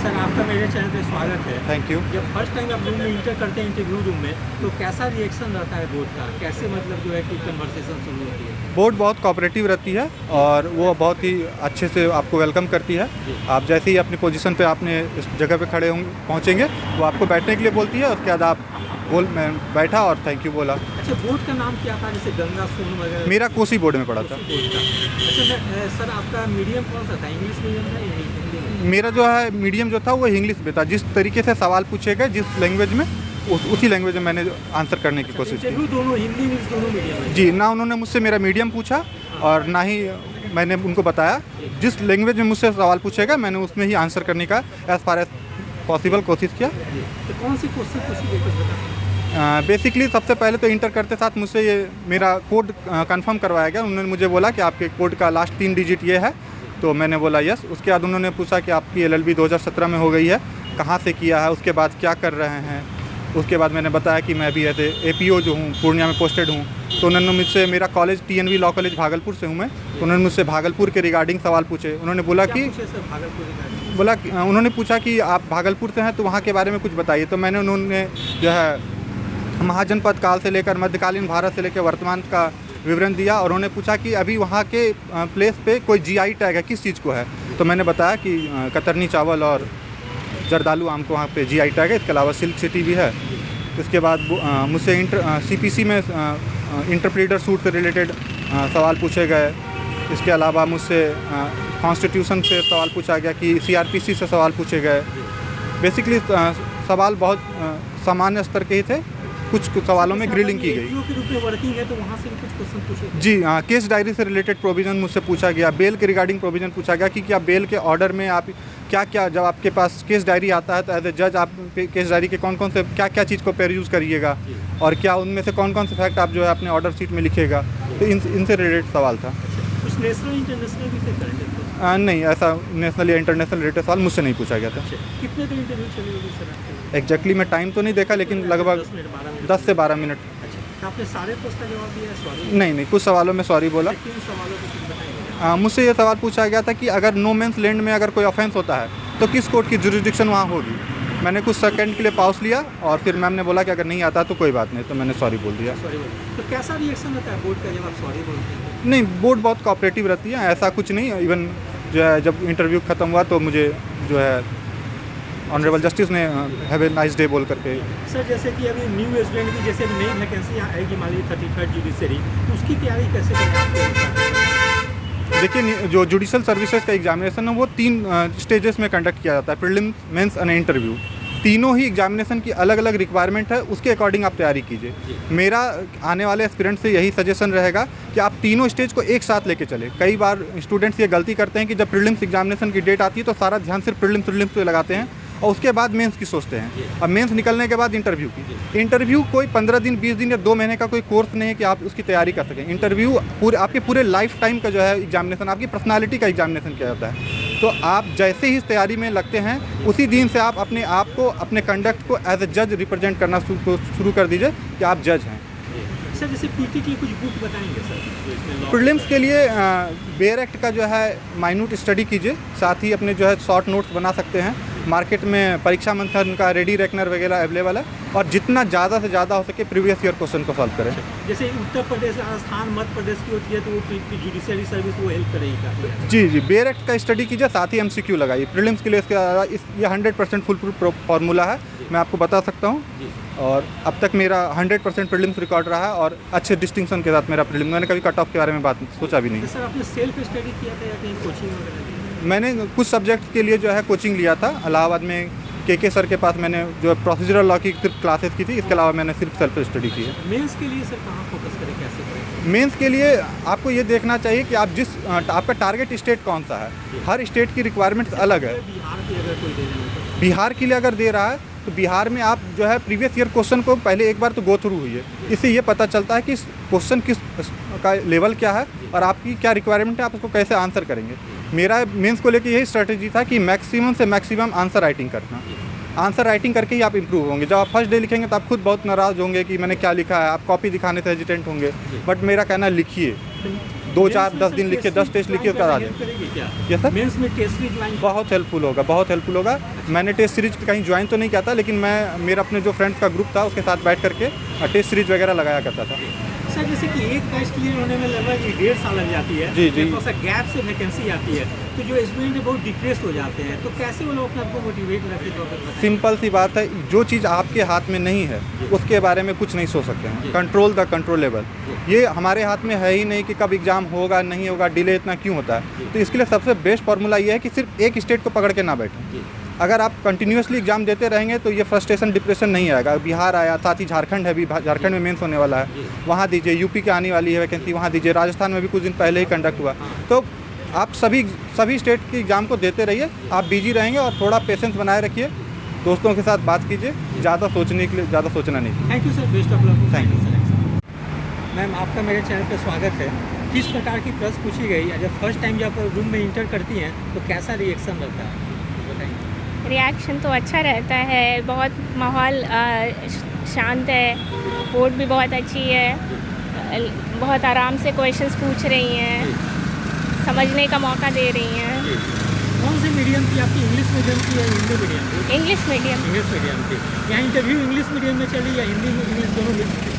Sir आपका मेरे channel पे स्वागत है। Thank you. जब फर्स्ट टाइम आप रूम में इंटर करते हैं इंटरव्यू रूम में तो कैसा रिएक्शन रहता है बोर्ड का? कैसे मतलब जो है कि कन्वर्सेशन शुरू होती है? बोर्ड बहुत कोऑपरेटिव रहती है और वो बहुत ही अच्छे से आपको वेलकम करती है। आप जैसे ही अपनी पोजीशन पे आपने इस जगह पे खड़े होंगे पहुँचेंगे वो आपको बैठने के लिए बोलती है। उसके बाद आप मैं बैठा और थैंक यू बोला। अच्छा, बोर्ड का नाम क्या था? जैसे गंगा सोन वगैरह? मेरा कोसी बोर्ड में पड़ा था। बोर्ड का। अच्छा सर आपका मीडियम कौन सा था? इंग्लिश मीडियम था या हिंदी में? मेरा जो है मीडियम जो था वो इंग्लिश में था। जिस तरीके से सवाल पूछे गए जिस लैंग्वेज में उसी लैंग्वेज में मैंने आंसर करने की कोशिश की। इंटरव्यू दोनों हिंदी इंग्लिश दोनों मीडियम में? जी, ना उन्होंने मुझसे मेरा मीडियम पूछा और ना ही मैंने उनको बताया जिस लैंग्वेज में मुझसे सवाल पूछेगा मैंने उसमें ही आंसर करने का एज़ फार एज पॉसिबल कोशिश किया। तो कौन सी क्वेश्चन पूछी गई? बेसिकली सबसे पहले तो इंटर करते साथ मुझसे ये मेरा कोड कंफर्म करवाया गया। उन्होंने मुझे बोला कि आपके कोड का लास्ट 3 डिजिट ये है, तो मैंने बोला यस। उसके बाद उन्होंने पूछा कि आपकी LLB 2017 में हो गई है, कहाँ से किया है, उसके बाद क्या कर रहे हैं। उसके बाद मैंने बताया कि मैं अभी ऐसे APO जो हूँ पूर्णिया में पोस्टेड हूँ। तो उन्होंने मुझसे मेरा college TNV law college Bhagalpur से हूँ मैं। तो उन्होंने मुझसे भागलपुर के रिगार्डिंग सवाल पूछे। उन्होंने बोला कि उन्होंने पूछा कि आप भागलपुर से हैं तो वहाँ के बारे में कुछ बताइए। तो मैंने उन्होंने जो है महाजनपद काल से लेकर मध्यकालीन भारत से लेकर वर्तमान का विवरण दिया और उन्होंने पूछा कि अभी वहाँ के प्लेस पे कोई GI टैग है, किस चीज़ को है। तो मैंने बताया कि कतरनी चावल और जर्दालू आम को वहाँ पे GI टैग है। इसके अलावा सिल्क सिटी भी है। इसके बाद मुझसे CPC में इंटरप्रीटर सूट से रिलेटेड सवाल पूछे गए। इसके अलावा मुझसे कॉन्स्टिट्यूशन से सवाल पूछा गया कि CRPC से सवाल पूछे गए। बेसिकली सवाल बहुत सामान्य स्तर के ही थे। कुछ सवालों में ग्रिलिंग की गई। के रूप में वर्किंग है तो वहाँ से भी कुछ क्वेश्चन पूछे? जी हाँ, केस डायरी से रिलेटेड प्रोविज़न मुझसे पूछा गया। बेल के रिगार्डिंग प्रोविज़न पूछा गया कि क्या बेल के ऑर्डर में आप क्या क्या, जब आपके पास केस डायरी आता है तो एज ए जज आप केस डायरी के कौन कौन से क्या क्या चीज़ को पेरयूज़ करिएगा और क्या उनमें से कौन कौन से फैक्ट आप जो है अपने ऑर्डर शीट में लिखिएगा। तो इनसे रिलेटेड सवाल था। कुछ नेशनल इंटरनेशनल भी थे? नहीं, ऐसा नेशनल या इंटरनेशनल रिलेटेड सवाल मुझसे नहीं पूछा गया था। कितने देर इंटरव्यू चली होगी सर? एग्जैक्टली मैं टाइम तो नहीं देखा लेकिन लगभग 10 से 12 मिनट। अच्छा, आपने सारे प्रश्न का जवाब दिया? सॉरी नहीं, कुछ सवालों में सॉरी बोला। किन सवालों को कुछ बताएंगे? मुझसे ये सवाल पूछा गया था कि अगर नो मेंस लैंड में अगर कोई ऑफेंस होता है तो किस कोर्ट की जुरिडिक्शन वहाँ होगी। मैंने कुछ सेकंड के लिए पॉज लिया और फिर मैम ने बोला कि अगर नहीं आता तो कोई बात नहीं, तो मैंने सॉरी बोल दिया। सॉरी बोल। तो कैसा रिएक्शन रहता है बोर्ड का जब आप सॉरी बोलते हैं? नहीं, बोर्ड बहुत कोऑपरेटिव रहती है, ऐसा कुछ नहीं। इवन जो है जब इंटरव्यू ख़त्म हुआ तो मुझे जो है ऑनरेबल जस्टिस ने हैव ए नाइस डे बोल करके। सर जैसे कि अभी न्यू स्टूडेंट की जैसे नई वैकेंसी आएगी मान लीजिए 33rd जुडिशरी, तो उसकी तैयारी कैसे करें? देखिए, जो जुडिशल सर्विसेज का एग्जामिनेशन है वो 3 स्टेजेस में कंडक्ट किया जाता है, प्रीलिम्स, मेंस और इंटरव्यू। तीनों ही एग्जामिनेशन की अलग अलग रिक्वायरमेंट है, उसके अकॉर्डिंग आप तैयारी कीजिए। मेरा आने वाले एस्पिरेंट से यही सजेशन रहेगा कि आप तीनों स्टेज को एक साथ लेके चले। कई बार स्टूडेंट्स ये गलती करते हैं कि जब प्रीलिम्स एग्जामिनेशन की डेट आती है तो सारा ध्यान सिर्फ प्रीलिम्स पे लगाते हैं और उसके बाद मेंस की सोचते हैं। अब मेंस निकलने के बाद इंटरव्यू की। इंटरव्यू कोई 15 दिन 20 दिन या 2 महीने का कोई कोर्स नहीं है कि आप उसकी तैयारी कर सकें। इंटरव्यू आपके पूरे लाइफ टाइम का जो है एग्जामिनेशन, आपकी पर्सनालिटी का एग्जामिनेशन किया जाता है। तो आप जैसे ही इस तैयारी में लगते हैं उसी दिन से आप अपने आप को, अपने कंडक्ट को एज ए जज रिप्रेजेंट करना शुरू कर दीजिए कि आप जज हैं। सर जैसे PT के लिए कुछ बुक बताएंगे सर? प्रीलिम्स के लिए बेयर एक्ट का जो है माइन्यूट स्टडी कीजिए, साथ ही अपने जो है शॉर्ट नोट्स बना सकते हैं। मार्केट में परीक्षा मंथन का रेडी रेकनर वगैरह अवेलेबल है और जितना ज़्यादा से ज़्यादा हो सके प्रीवियस ईयर क्वेश्चन को सॉल्व करें। जैसे उत्तर प्रदेश, राजस्थान, मध्य प्रदेश की होती है तो वो जुडिशरी सर्विस वो हेल्प करेगी? जी, बेयर एक्ट का स्टडी कीजिए, साथ ही MCQ लगाइए। प्रीलिम्स के लिए ये 100% फुल प्रूफ फार्मूला है, मैं आपको बता सकता हूँ। और अब तक मेरा 100% प्रीलिम्स रिकॉर्ड रहा है और अच्छे डिस्टिंक्शन के साथ मेरा प्रीलिम्स, मैंने कभी कट ऑफ के बारे में बात सोचा भी नहीं। तो सर आपने सेल्फ स्टडी किया था या कहीं कोचिंग वगैरह? मैंने कुछ सब्जेक्ट के लिए जो है कोचिंग लिया था। इलाहाबाद में KK सर के पास मैंने जो है प्रोसीजरल लॉ की सिर्फ क्लासेस की थी, इसके अलावा मैंने सिर्फ सेल्फ स्टडी की है। मेंस के लिए सर कहाँ फोकस करें, कैसे करें? मेंस के लिए आपको ये देखना चाहिए कि आप आपका टारगेट स्टेट कौन सा है। हर स्टेट की रिक्वायरमेंट्स अलग है। बिहार की अगर कोई दे रहे हो? बिहार के लिए अगर दे रहा है तो बिहार में आप जो है प्रीवियस ईयर क्वेश्चन को पहले एक बार तो गो थ्रू हुई है। इससे ये पता चलता है कि क्वेश्चन किस का लेवल क्या है और आपकी क्या रिक्वायरमेंट है, आप उसको कैसे आंसर करेंगे। मेरा मेंस को लेकर यही स्ट्रेटजी था कि मैक्सिमम से मैक्सिमम आंसर राइटिंग करना। आंसर राइटिंग करके ही आप इम्प्रूव होंगे। जब आप फर्स्ट डे लिखेंगे तो आप खुद बहुत नाराज़ होंगे कि मैंने क्या लिखा है, आप कॉपी दिखाने से हेजिटेंट होंगे। बट मेरा कहना लिखिए, 2-4-10 दिन लिखिए, 10 टेस्ट लिखिए, करा दें। करेगी क्या? यस सर, मेंस में टेस्ट सीरीज ज्वाइन बहुत हेल्पफुल होगा, बहुत हेल्पफुल होगा। मैंने टेस्ट सीरीज कहीं ज्वाइन तो नहीं किया था, लेकिन मैं मेरा अपने जो फ्रेंड्स का ग्रुप था उसके साथ बैठ करके टेस्ट सीरीज वगैरह लगाया करता था। सर जैसे कि एक बैच क्लियर होने में लगभग 1.5 साल लग जाती है, जी, जी। थोड़ा सा गैप से वैकेंसी आती है, तो जो स्टूडेंट है बहुत डिप्रेस हो जाते हैं, तो कैसे वो लोग अपने आप को मोटिवेट रखते हैं? सिंपल सी बात है, जो चीज़ आपके हाथ में नहीं है उसके बारे में कुछ नहीं सोच सकते हैं। कंट्रोल द कंट्रोलेबल, ये हमारे हाथ में है ही नहीं कि कब एग्ज़ाम होगा नहीं होगा, डिले इतना क्यों होता है। तो इसके लिए सबसे बेस्ट फार्मूला ये है कि सिर्फ एक स्टेट को पकड़ के ना बैठें। अगर आप कंटिन्यूसली एग्जाम देते रहेंगे तो ये फ्रस्ट्रेशन, डिप्रेशन नहीं आएगा। बिहार आया, साथ ही झारखंड है, भी झारखंड में मेंस होने वाला है, वहाँ दीजिए। यूपी के आने वाली है वैकेंसी, वहाँ दीजिए। राजस्थान में भी कुछ दिन पहले ही कंडक्ट हुआ। तो आप सभी स्टेट के एग्ज़ाम को देते रहिए, आप बिजी रहेंगे और थोड़ा पेशेंस बनाए रखिए। दोस्तों के साथ बात कीजिए, ज़्यादा सोचने के लिए ज़्यादा सोचना नहीं। Thank you sir, best of luck. Thank you. Ma'am आपका मेरे चैनल पर स्वागत है। किस प्रकार की प्रश्न पूछी गई? जब फर्स्ट टाइम जब रूम में इंटर करती हैं तो कैसा रिएक्शन रहता है, बताइए। रिएक्शन तो अच्छा रहता है, बहुत माहौल शांत है, बोर्ड भी बहुत अच्छी है, बहुत आराम से क्वेश्चंस पूछ रही हैं, समझने का मौका दे रही हैं। कौन से मीडियम की आपकी, इंग्लिश मीडियम की या हिंदी मीडियम की? English medium. इंग्लिश मीडियम की। यहाँ इंटरव्यू इंग्लिश मीडियम में चली या हिंदी इंग्लिश दोनों मिक्स?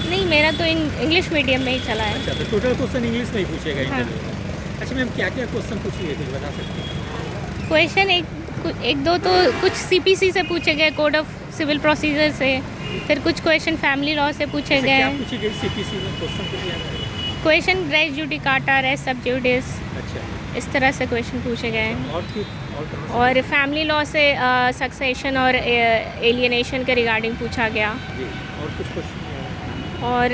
नहीं, मेरा तो इंग्लिश मीडियम में ही चला है। अच्छा, तो टोटल क्वेश्चन इंग्लिश में ही पूछेगा हाँ। इंटरव्यू में। अच्छा मैम, क्या क्या क्वेश्चन पूछी गई कुछ बता सकते हैं? क्वेश्चन एक दो तो कुछ CPC से पूछे गए, कोड ऑफ सिविल प्रोसीजर से, फिर कुछ क्वेश्चन फैमिली लॉ से पूछे गए। क्या पूछी गई CPC में क्वेश्चन कुछ याद है? क्वेश्चन रेस जुडिकाटा, रेस सब जुडिस, अच्छा, इस तरह से क्वेश्चन पूछे गए हैं। और फिर और कहाँ से? और फैमिली लॉ से सक्सेशन और एलियनेशन के रिगार्डिंग पूछा गया। जी, और कुछ क्वेश्चन? और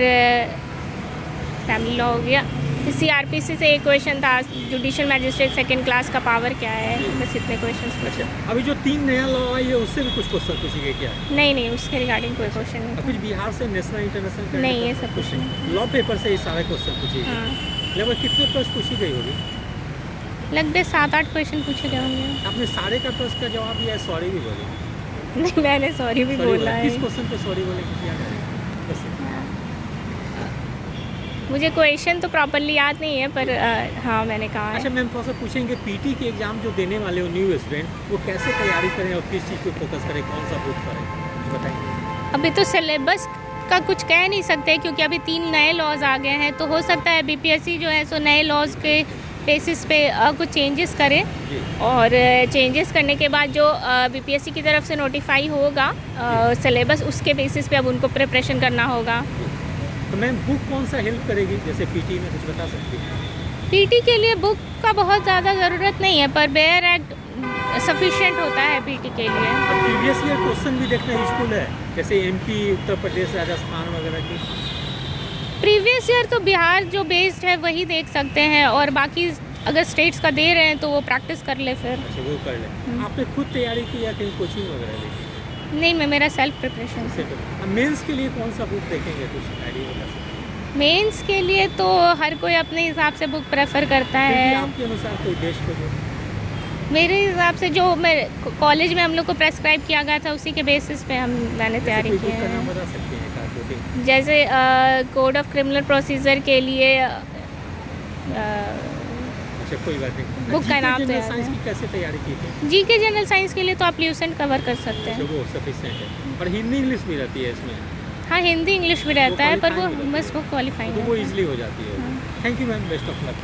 फैमिली लॉ हो गया। CRPC से एक क्वेश्चन था, जुडिशियल मैजिस्ट्रेट सेकंड क्लास का पावर क्या है। बस इतने क्वेश्चंस पूछे। अच्छा, अभी जो 3 नया लॉ आई है उससे भी कुछ क्वेश्चन पूछी गई क्या? नहीं, उसके रिगार्डिंग कोई क्वेश्चन नहीं और कुछ बिहार से नेशनल इंटरनेशनल का नहीं, ये सब कुछ नहीं। लॉ पेपर से ये सारे क्वेश्चन पूछे गए। हाँ, लगभग कितने प्रश्न पूछी गई होगी? लगभग 7-8 क्वेश्चन पूछे गए होंगे। आपने सारे का प्रश्न का जवाब दिया, सॉरी भी बोले? नहीं, मैंने सॉरी भी बोला है। किस क्वेश्चन पे सॉरी बोले कुछ याद है? बस। मुझे क्वेश्चन तो प्रॉपरली याद नहीं है, पर हाँ मैंने कहा अच्छा है। मैम, थोड़ा सा पूछेंगे पीटी के एग्जाम जो देने वाले हो न्यू स्टूडेंट, वो कैसे तैयारी करें और किस चीज़ पे फोकस करें, कौन सा बुक करें, बताएंगे। अभी तो सिलेबस का कुछ कह नहीं सकते, क्योंकि अभी 3 नए लॉज आ गए हैं, तो हो सकता है BPSC जो है सो नए लॉज के बेसिस पे कुछ चेंजेस करे। जी। और चेंजेस करने के बाद जो BPSC की तरफ से नोटिफाई होगा सिलेबस, उसके बेसिस पे अब उनको प्रिपरेशन करना होगा। तो मैम बुक कौन सा हेल्प करेगी, जैसे पीटी में कुछ बता सकती हैं? PT के लिए बुक का बहुत ज़्यादा ज़रूरत नहीं है, पर बेयर एक्ट सफिशिएंट होता है PT के लिए। और प्रीवियस ईयर क्वेश्चन भी देखना यूजफुल है, जैसे MP, उत्तर प्रदेश, राजस्थान वगैरह की। प्रीवियस ईयर तो बिहार जो बेस्ड है वही देख सकते हैं, और बाकी अगर स्टेट्स का दे रहे हैं तो वो प्रैक्टिस कर ले फिर। अच्छा, वो कर ले। आपने खुद तैयारी की या कहीं कोचिंग वगैरह ली? नहीं, मेरा सेल्फ प्रिपरेशन से। मेंस के लिए कौन सा बुक देखेंगे, कुछ आइडिया बता सकते हैं? मेंस के लिए तो हर कोई अपने हिसाब से बुक प्रेफर करता फिर भी है। आपके अनुसार कोई बेस्ट हो जो? मेरे हिसाब से जो मैं कॉलेज में हम लोग को प्रेस्क्राइब किया गया था उसी के बेसिस पे मैंने तैयारी कोई की बुक का नाम है। बता सकते हैं का कोटिंग? जैसे कोड ऑफ क्रिमिनल प्रोसीजर के लिए अच्छा, कोई बात नहीं। बुक का नाम तो जनरल याद साइंस है। की कैसे तैयारी की थी? GK जनरल साइंस के लिए तो आप ल्यूसेंट कवर कर सकते अच्छा, हैं। वो सफिशिएंट है। और हिंदी इंग्लिश भी रहती है इसमें? हाँ, हिंदी इंग्लिश भी रहता है, पर वो qualifying भी रहती है। बस वो क्वालिफाइंग तो वो है। इजीली हो जाती है। Thank you ma'am, best of luck.